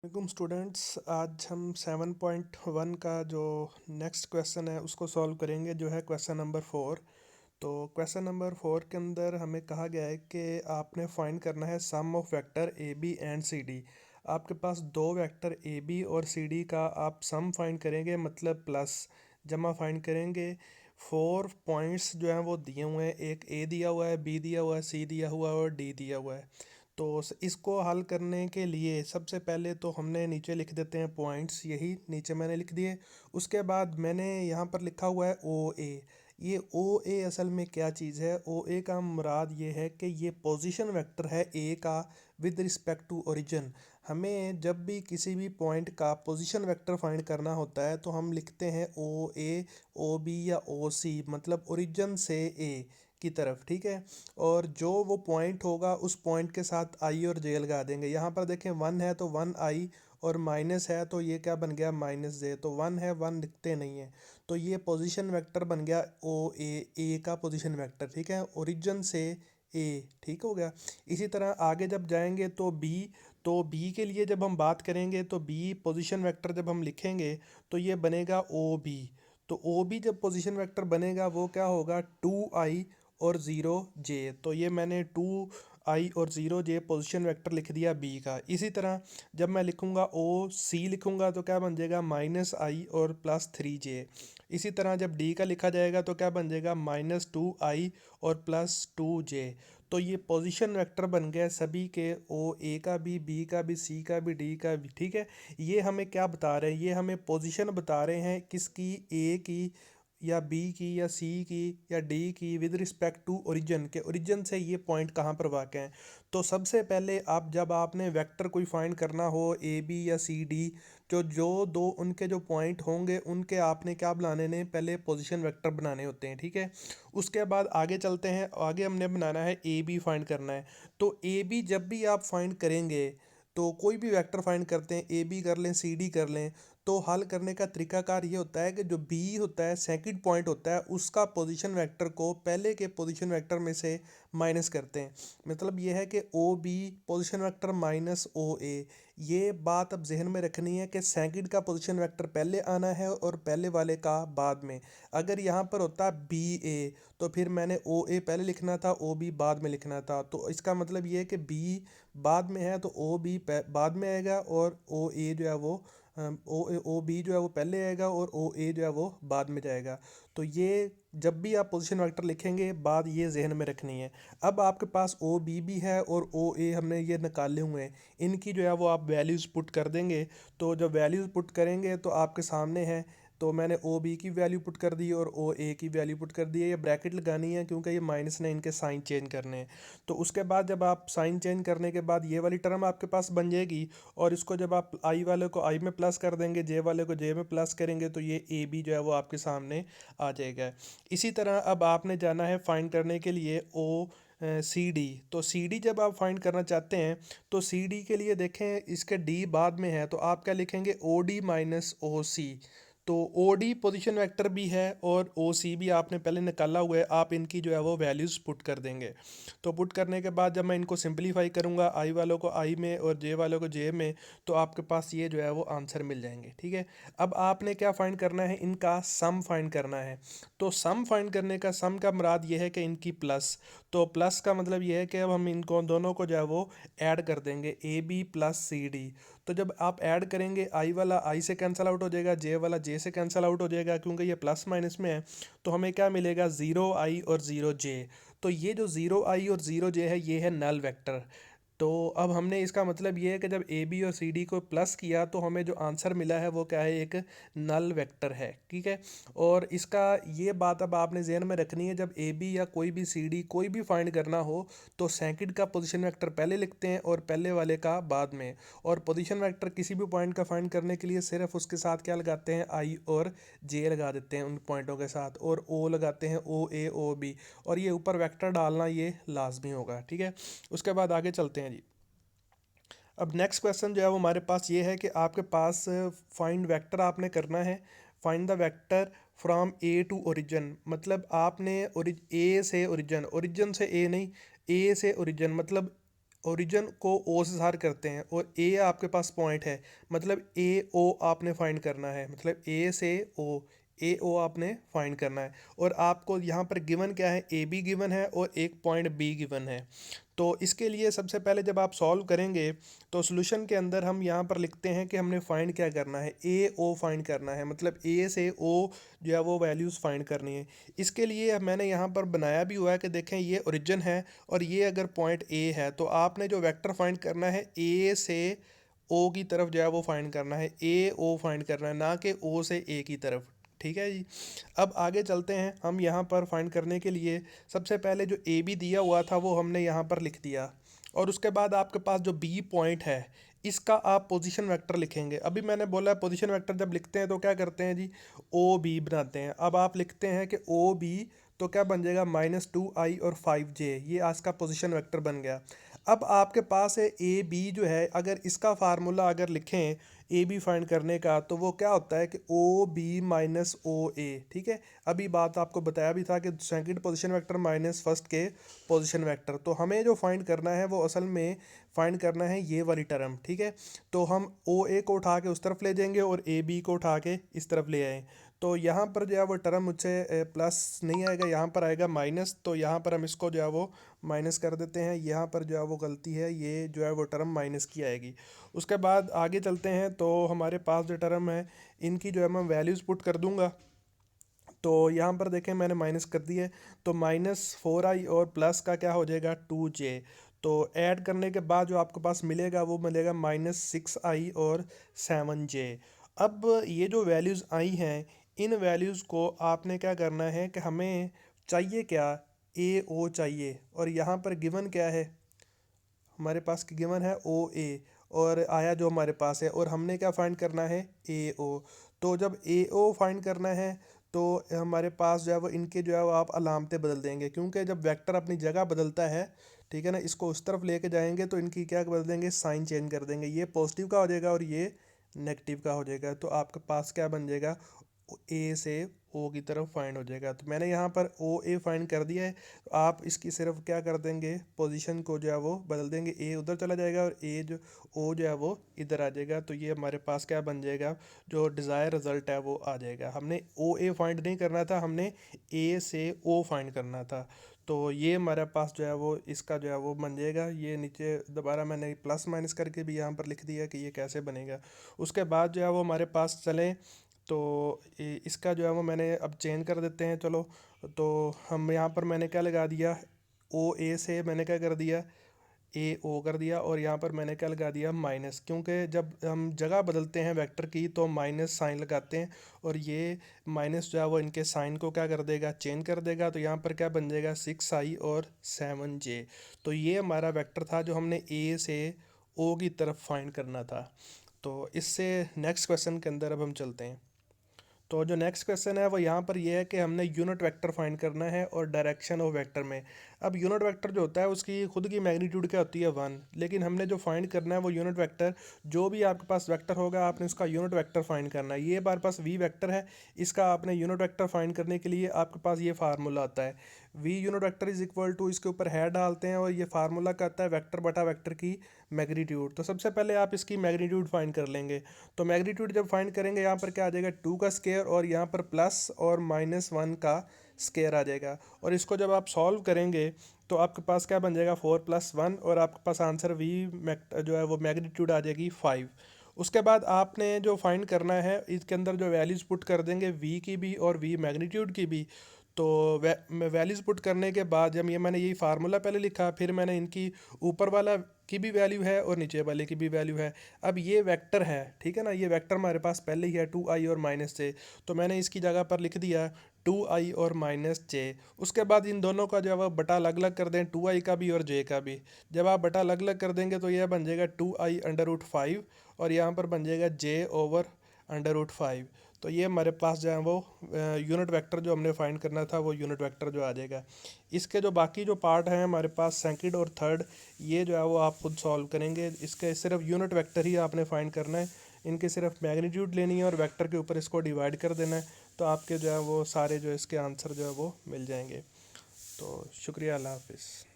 वालेकुम स्टूडेंट्स। आज हम 7.1 का जो नेक्स्ट क्वेश्चन है उसको सॉल्व करेंगे, जो है क्वेश्चन नंबर 4। तो क्वेश्चन नंबर 4 के अंदर हमें कहा गया है कि आपने फाइंड करना है sum of vector A B and C D. आपके पास दो वेक्टर ए बी और सी डी का आप सम फाइंड करेंगे, मतलब प्लस जमा फाइंड करेंगे। 4 पॉइंट्स जो हैं वो दिए हुए हैं, एक ए दिया हुआ है, बी दिया हुआ है, सी दिया हुआ है और डी दिया हुआ है। तो इसको हल करने के लिए सबसे पहले तो हमने नीचे लिख देते हैं पॉइंट्स, यही नीचे मैंने लिख दिए। उसके बाद मैंने यहाँ पर लिखा हुआ है ओ ए। ये ओ ए असल में क्या चीज़ है? ओ ए का मुराद ये है कि ये पोजीशन वेक्टर है ए का विद रिस्पेक्ट टू ओरिजिन। हमें जब भी किसी भी पॉइंट का पोजीशन वेक्टर फाइंड करना होता है तो हम लिखते हैं ओ ए, ओ बी या ओ सी, मतलब ओरिजिन से ए की तरफ, ठीक है। और जो वो पॉइंट होगा उस पॉइंट के साथ आई और जे लगा देंगे। यहाँ पर देखें 1 है तो 1 आई, और माइनस है तो ये क्या बन गया, माइनस जे। तो 1 है, 1 लिखते नहीं है, तो ये पोजीशन वेक्टर बन गया ओ ए का पोजीशन वेक्टर, ठीक है, ओरिजिन से ए, ठीक हो गया। इसी तरह आगे जब जाएंगे तो बी के लिए जब हम बात करेंगे तो बी पोजीशन वेक्टर जब हम लिखेंगे तो ये बनेगा ओ बी। तो ओ बी जब पोजीशन वेक्टर बनेगा वो क्या होगा, 2 आई और 0 जे। तो ये मैंने 2 आई और 0 जे पोजीशन वेक्टर लिख दिया बी का। इसी तरह जब मैं लिखूंगा ओ सी लिखूंगा तो क्या बन जाएगा, -आई और +3 जे। इसी तरह जब डी का लिखा जाएगा तो क्या बन जाएगा, -2 आई और +2 जे। तो ये पोजीशन वेक्टर बन गया सभी के, ओ ए का भी, बी का भी, सी का भी, डी का भी, ठीक है। ये हमें क्या बता रहे हैं, ये हमें पोजीशन बता रहे हैं किसकी, ए की या बी की या सी की या डी की विद रिस्पेक्ट टू ओरिजिन, के ओरिजिन से ये पॉइंट कहाँ पर वाक़ हैं। तो सबसे पहले आप जब आपने वेक्टर कोई फाइंड करना हो ए बी या सी डी, जो जो दो उनके जो पॉइंट होंगे उनके आपने क्या बनाने ने, पहले पोजीशन वेक्टर बनाने होते हैं, ठीक है। उसके बाद आगे चलते हैं, आगे हमने बनाना है ए बी फाइंड करना है। तो ए बी जब भी आप फाइंड करेंगे तो कोई भी वेक्टर फाइंड करते हैं, ए बी कर लें, सी डी कर लें, तो हल करने का तरीकाकार ये होता है कि जो बी होता है सेकंड पॉइंट होता है, उसका पोजीशन वेक्टर को पहले के पोजीशन वेक्टर में से माइनस करते हैं। मतलब ये है कि O B position vector minus O A. ये बात अब जहन में रखनी है कि सेकंड का पोजीशन वेक्टर पहले आना है और पहले वाले का बाद में। अगर यहाँ पर होता बी ए तो फिर मैंने ओ ए पहले लिखना था, ओ बी बाद में लिखना था। तो इसका मतलब ये है कि बी बाद में है तो ओ बी बाद में आएगा, और ओ ए जो है वो ओ बी जो है वो पहले आएगा और ओ ए जो है वो बाद में जाएगा। तो ये जब भी आप पोजीशन वेक्टर लिखेंगे बात ये जहन में रखनी है। अब आपके पास ओ बी भी है और ओ ए हमने ये निकाले हुए हैं, इनकी जो है वो आप वैल्यूज़ पुट कर देंगे। तो जब वैल्यूज़ पुट करेंगे तो आपके सामने है, तो मैंने ओ बी की वैल्यू पुट कर दी और ओ ए की वैल्यू पुट कर दी है। ये ब्रैकेट लगानी है क्योंकि ये माइनस ने इनके साइन चेंज करने हैं। तो उसके बाद जब आप साइन चेंज करने के बाद ये वाली टर्म आपके पास बन जाएगी, और इसको जब आप आई वाले को आई में प्लस कर देंगे, जे वाले को जे में प्लस करेंगे, तो ये ए बी जो है वो आपके सामने आ जाएगा। इसी तरह अब आपने जाना है फाइंड करने के लिए ओ सी डी। तो सी डी जब आप फाइंड करना चाहते हैं तो सी डी के लिए देखें इसके डी बाद में है, तो आप क्या लिखेंगे, ओ डी माइनस ओ सी। तो ओ डी पोजिशन वेक्टर भी है और ओ सी भी आपने पहले निकाला हुआ है, आप इनकी जो है वो वैल्यूज़ पुट कर देंगे। तो पुट करने के बाद जब मैं इनको सिंप्लीफाई करूँगा, आई वालों को आई में और जे वालों को जे में, तो आपके पास ये जो है वो आंसर मिल जाएंगे, ठीक है। अब आपने क्या फाइंड करना है, इनका सम फाइंड करना है। तो सम फाइंड करने का, सम का मुराद ये है कि इनकी प्लस। तो प्लस का मतलब ये है कि अब हम इनको दोनों को जो है वो ऐड कर देंगे, A B plus C D. तो जब आप ऐड करेंगे, आई वाला आई से कैंसिल आउट हो जाएगा, जे वाला जे से कैंसिल आउट हो जाएगा, क्योंकि ये प्लस माइनस में है। तो हमें क्या मिलेगा, 0 आई और 0 जे। तो ये जो 0 आई और 0 जे है ये है नल वेक्टर। तो अब हमने इसका मतलब ये है कि जब ए बी और सी डी को प्लस किया तो हमें जो आंसर मिला है वो क्या है, एक नल वेक्टर है, ठीक है। और इसका ये बात अब आपने जहन में रखनी है, जब ए बी या कोई भी सी डी कोई भी फाइंड करना हो तो सेकंड का पोजीशन वेक्टर पहले लिखते हैं और पहले वाले का बाद में। और पोजीशन वेक्टर किसी भी पॉइंट का फाइंड करने के लिए सिर्फ उसके साथ क्या लगाते हैं, आई और जे लगा देते हैं उन पॉइंटों के साथ, और ओ लगाते हैं, ओ ए ओ बी, और ये ऊपर वेक्टर डालना ये लाजमी होगा, ठीक है। उसके बाद आगे चलते हैं जी। अब नेक्स्ट क्वेश्चन जो है वो हमारे पास ये है कि आपके पास फाइंड वेक्टर आपने करना है, find the vector from A to origin. मतलब आपने ए से ओरिजिन, ओरिजिन से ए नहीं, ए से ओरिजिन, मतलब ओरिजिन को ओ से ज़ाहिर करते हैं और ए आपके पास पॉइंट है, मतलब ए ओ आपने फाइंड करना है, मतलब ए से ओ आपने फाइंड करना है। और आपको यहाँ पर गिवन क्या है, ए बी गिवन है और एक पॉइंट बी गिवन है। तो इसके लिए सबसे पहले जब आप सॉल्व करेंगे तो सॉल्यूशन के अंदर हम यहाँ पर लिखते हैं कि हमने फाइंड क्या करना है, ए ओ फाइंड करना है, मतलब ए से ओ जो है वो वैल्यूज़ फाइंड करनी है। इसके लिए मैंने यहाँ पर बनाया भी हुआ है कि देखें ये ओरिजिन है और ये अगर पॉइंट ए है तो आपने जो वेक्टर फाइंड करना है ए से ओ की तरफ जो है वो फाइंड करना है, ए ओ फाइंड करना है, ना कि ओ से ए की तरफ। ठीक है जी। अब आगे चलते हैं, हम यहाँ पर फाइंड करने के लिए सबसे पहले जो ए बी दिया हुआ था वो हमने यहाँ पर लिख दिया, और उसके बाद आपके पास जो बी पॉइंट है इसका आप पोजीशन वेक्टर लिखेंगे। अभी मैंने बोला है पोजीशन वेक्टर जब लिखते हैं तो क्या करते हैं जी, ओ बी बनाते हैं। अब आप लिखते हैं कि ओ बी, तो क्या बन जाएगा -2i और 5j, ये आज का पोजीशन वेक्टर बन गया। अब आपके पास है ए बी जो है, अगर इसका फार्मूला अगर लिखें ए बी फाइंड करने का तो वो क्या होता है कि ओ बी माइनस ओ ए। ठीक है, अभी बात आपको बताया भी था कि second position vector minus first के पोजीशन वेक्टर, तो हमें जो फाइंड करना है वो असल में फाइंड करना है ये वाली टर्म। ठीक है, तो हम ओ ए को उठा के उस तरफ ले जाएंगे और ए बी को उठा के इस तरफ ले आए, तो यहाँ पर जो है वो टर्म मुझसे प्लस नहीं आएगा, यहाँ पर आएगा माइनस, तो यहाँ पर हम इसको जो है वो माइनस कर देते हैं। यहाँ पर जो है वो गलती है, ये जो है वो टर्म माइनस की आएगी। उसके बाद आगे चलते हैं, तो हमारे पास जो टर्म है इनकी जो है मैं वैल्यूज़ पुट कर दूंगा। तो यहाँ पर देखें मैंने माइनस कर दिया है, तो -4i और प्लस का क्या हो जाएगा 2j। तो ऐड करने के बाद जो आपके पास मिलेगा वो मिलेगा -6i और 7j। अब ये जो वैल्यूज़ आई हैं इन वैल्यूज़ को आपने क्या करना है कि हमें चाहिए क्या, ए ओ चाहिए, और यहाँ पर गिवन क्या है, हमारे पास की गिवन है ओ ए, और आया जो हमारे पास है, और हमने क्या फाइंड करना है ए ओ। तो जब ए ओ फाइंड करना है तो हमारे पास जो है वो इनके जो है वो आप अलामतें बदल देंगे, क्योंकि जब वेक्टर अपनी जगह बदलता है, ठीक है ना, इसको उस तरफ लेके जाएंगे तो इनकी क्या बदल देंगे, साइन चेंज कर देंगे, ये पॉजिटिव का हो जाएगा और ये नेगेटिव का हो जाएगा। तो आपके पास क्या बन जाएगा, ए से ओ की तरफ फाइंड हो जाएगा। तो मैंने यहाँ पर ओ ए फाइंड कर दिया है, तो आप इसकी सिर्फ क्या कर देंगे, पोजीशन को जो है वो बदल देंगे, ए उधर चला जाएगा और ए जो ओ जो है वो इधर आ जाएगा। तो ये हमारे पास क्या बन जाएगा, जो डिज़ायर रिज़ल्ट है वो आ जाएगा। हमने ओ ए फाइंड नहीं करना था, हमने ए से ओ फाइंड करना था। तो ये हमारे पास जो है वो इसका जो है वो बन जाएगा। ये नीचे दोबारा मैंने प्लस माइनस करके भी यहाँ पर लिख दिया कि ये कैसे बनेगा। उसके बाद जो है वो हमारे पास चलें, तो इसका जो है वो मैंने अब चेंज कर देते हैं चलो। तो हम यहाँ पर मैंने क्या लगा दिया, ओ ए से मैंने क्या कर दिया, ए ओ कर दिया, और यहाँ पर मैंने क्या लगा दिया माइनस, क्योंकि जब हम जगह बदलते हैं वेक्टर की तो माइनस साइन लगाते हैं, और ये माइनस जो है वो इनके साइन को क्या कर देगा, चेंज कर देगा। तो यहाँ पर क्या बन जाएगा 6i और 7j। तो ये हमारा वेक्टर था जो हमने ए से ओ की तरफ फाइंड करना था। तो इससे नेक्स्ट क्वेश्चन के अंदर अब हम चलते हैं। तो जो नेक्स्ट क्वेश्चन है वो यहाँ पर ये है कि हमने यूनिट वेक्टर फाइंड करना है और डायरेक्शन ऑफ वेक्टर में। अब यूनिट वेक्टर जो होता है उसकी खुद की मैग्नीट्यूड क्या होती है 1, लेकिन हमने जो फाइंड करना है वो यूनिट वेक्टर, जो भी आपके पास वेक्टर होगा आपने उसका यूनिट वेक्टर फाइंड करना है। ये हमारे पास वी वेक्टर है, इसका आपने यूनिट वेक्टर फाइंड करने के लिए आपके पास ये फार्मूला आता है, v unit vector is equal to, इसके ऊपर है डालते हैं और ये फार्मूला क्या आता है, वेक्टर बटा वेक्टर की मैग्नीट्यूड। तो सबसे पहले आप इसकी मैग्नीट्यूड फाइंड कर लेंगे। तो मैग्नीट्यूड जब फाइंड करेंगे यहाँ पर क्या आ जाएगा 2 का स्क्वायर, और यहाँ पर प्लस और -1 का स्क्वायर आ जाएगा। और इसको जब आप सॉल्व करेंगे तो आपके पास क्या बन जाएगा 4 + 1, और आपके पास आंसर वी जो है वो मैग्नीट्यूड आ जाएगी 5। उसके बाद आपने जो फाइंड करना है इसके अंदर जो वैल्यूज़ पुट कर देंगे वी की भी और वी मैग्नीट्यूड की भी। तो वैल्यूज़ पुट करने के बाद जब ये मैंने यही फार्मूला पहले लिखा, फिर मैंने इनकी ऊपर वाला की भी वैल्यू है और नीचे वाले की भी वैल्यू है। अब ये वेक्टर है, ठीक है ना, ये वेक्टर हमारे पास पहले ही है 2i और -j, तो मैंने इसकी जगह पर लिख दिया 2i और -j। उसके बाद इन दोनों का जो है वह बटा अलग अलग कर दें, 2i का भी और j का भी। जब आप बटा अलग अलग कर देंगे तो यह बन जाएगा 2i/5, और यहाँ पर बन जाएगा j/5। तो ये हमारे पास जो है वो यूनिट वेक्टर जो हमने फाइंड करना था वो यूनिट वेक्टर जो आ जाएगा। इसके जो बाकी जो पार्ट हैं हमारे पास सेकंड और थर्ड, ये जो है वो आप खुद सॉल्व करेंगे। इसके सिर्फ यूनिट वेक्टर ही आपने फाइंड करना है, इनके सिर्फ मैग्नीट्यूड लेनी है और वेक्टर के ऊपर इसको डिवाइड कर देना है, तो आपके जो है वो सारे जो इसके आंसर जो है वो मिल जाएंगे। तो शुक्रिया, अल्लाह हाफिज़।